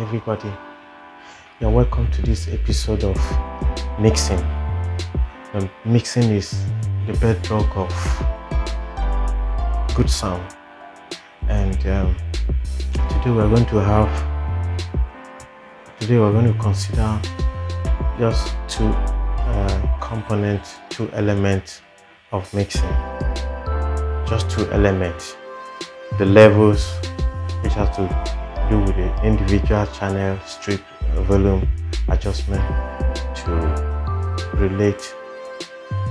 everybody. You're welcome to this episode of mixing. Mixing is the bedrock of good sound, and today we're going to consider just two components, two elements of mixing. Just two elements: the levels, which has to do with the individual channel strip volume adjustment to relate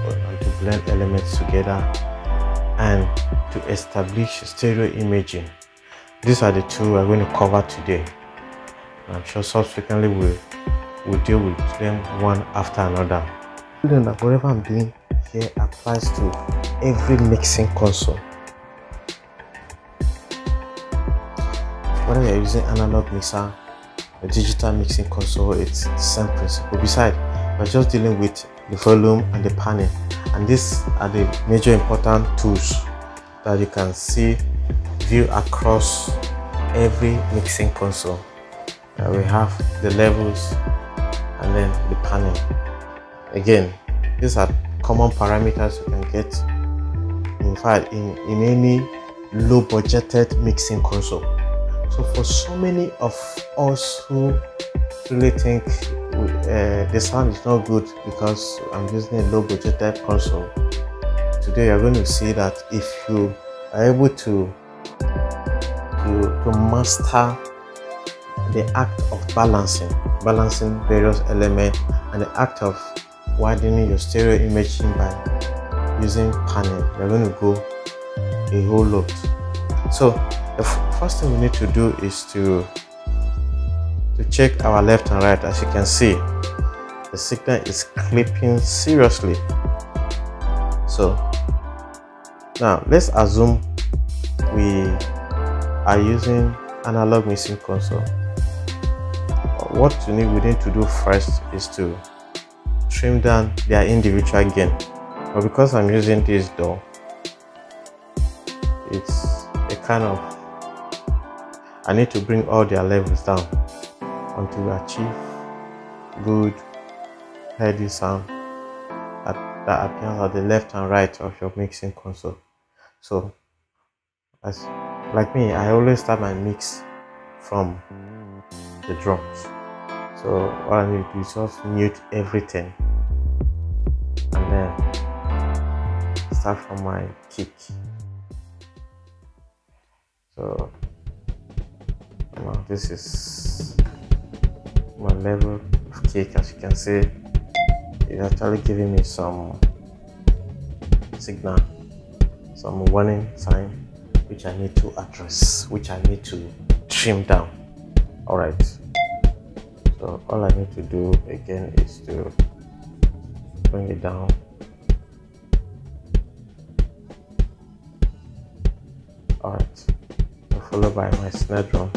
and to blend elements together, and to establish stereo imaging. These are the two we're going to cover today. I'm sure subsequently we'll deal with them one after another. That whatever I'm doing here applies to every mixing console. Whether you're using analog mixer or digital mixing console, it's the same principle. Besides, we're just dealing with the volume and the panning, and these are the major important tools that you can view across every mixing console. We have the levels and then the panning. Again, these are common parameters you can get in fact in any low budgeted mixing console. So for so many of us who really think the sound is not good because I'm using a low budgeted console, today you're going to see that if you are able to master the act of balancing various elements, and the act of widening your stereo imaging by using panning, you're going to go a whole lot. So the first thing we need to do is to check our left and right. As you can see, the signal is clipping seriously. So now let's assume we are using analog mixing console. What we need to do first is to trim down their individual gain. But because I'm using this DAW, it's a kind of, I need to bring all their levels down until we achieve good heady sound that appears at the left and right of your mixing console. So like me, I always start my mix from the drums. So what I need to do is just mute everything and then start from my kick. So now this is my level of kick. As you can see, it's actually giving me some signal, some warning sign, which I need to address, which I need to trim down. Alright, so all I need to do again is to bring it down. Alright, followed by my snare drum.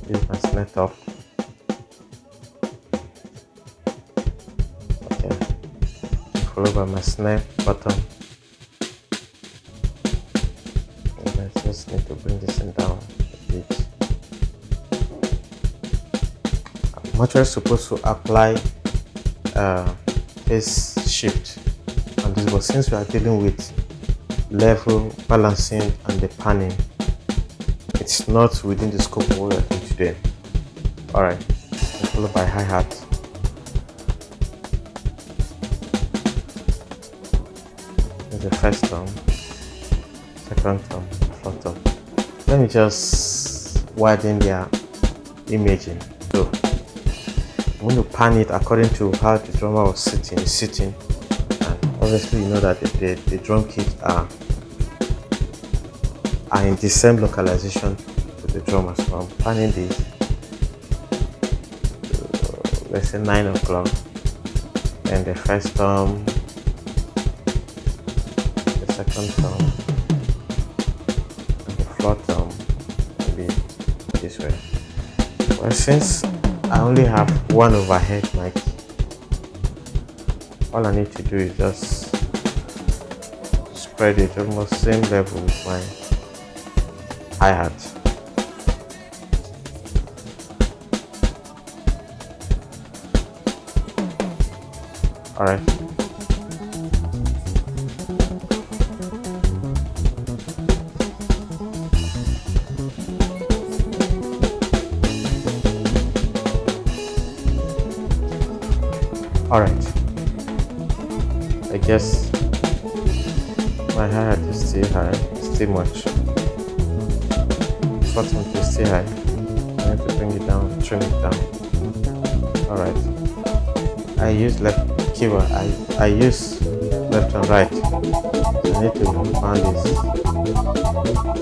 This is my snare top. Okay, followed by my snare bottom. And I just need to bring this in down a bit. I'm actually supposed to apply phase shift on this, but since we are dealing with level balancing and the panning, it's not within the scope of what we are doing today. Alright, followed by hi-hat. There's the first tone, second tone, fourth tone. Let me just widen their imaging. So I'm going to pan it according to how the drummer was sitting, and obviously you know that the drum kits are in the same localization to the drum as well. I'm panning this to, let's say 9 o'clock, and the first tone, the second tone, and the fourth tone will be this way. Well, since I only have one overhead mic, all I need to do is just spread it almost same level with my hi-hat. Alright. Alright. I guess my hi-hat is still high, still much. Bottom is still high. I need to bring it down, trim it down. Alright. I use left keyboard. I use left and right. I need to find this.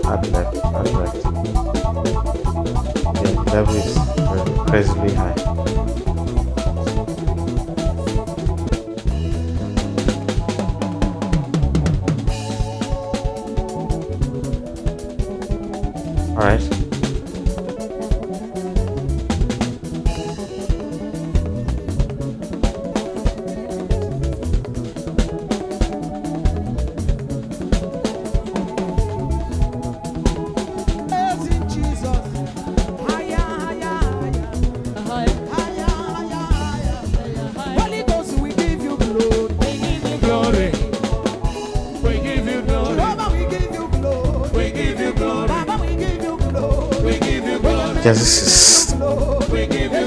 Add left, add right. The level is crazily high. Alright. Yes,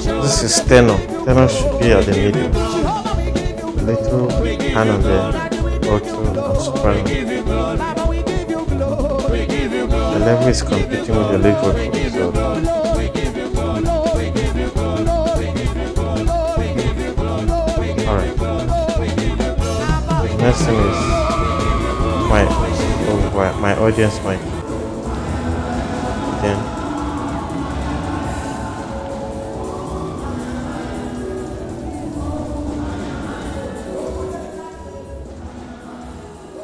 this is tenor. Tenor should be at the middle. A little hand on the alto and soprano. The level is competing with the lead vocal, so alright. The next thing is my audience mic.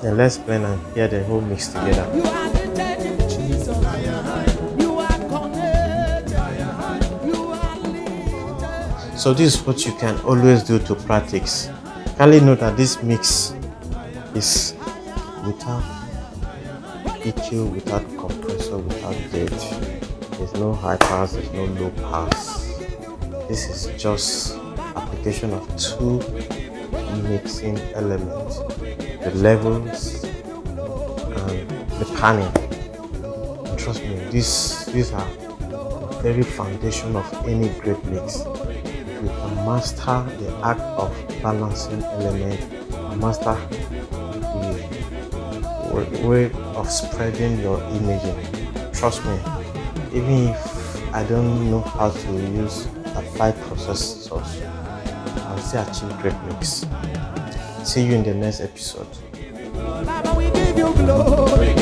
Then let's blend and hear the whole mix together. So this is what you can always do to practice. Kindly note that this mix is without EQ, without compressor, without gate. There's no high pass, there's no low pass. This is just application of two mixing elements. The levels and the panning. And trust me, these are the very foundation of any great mix. If you can master the art of balancing element, master the way of spreading your imaging. Trust me, even if I don't know how to use applied processors, I'll still achieve great mix. See you in the next episode. Baba, we give you glory.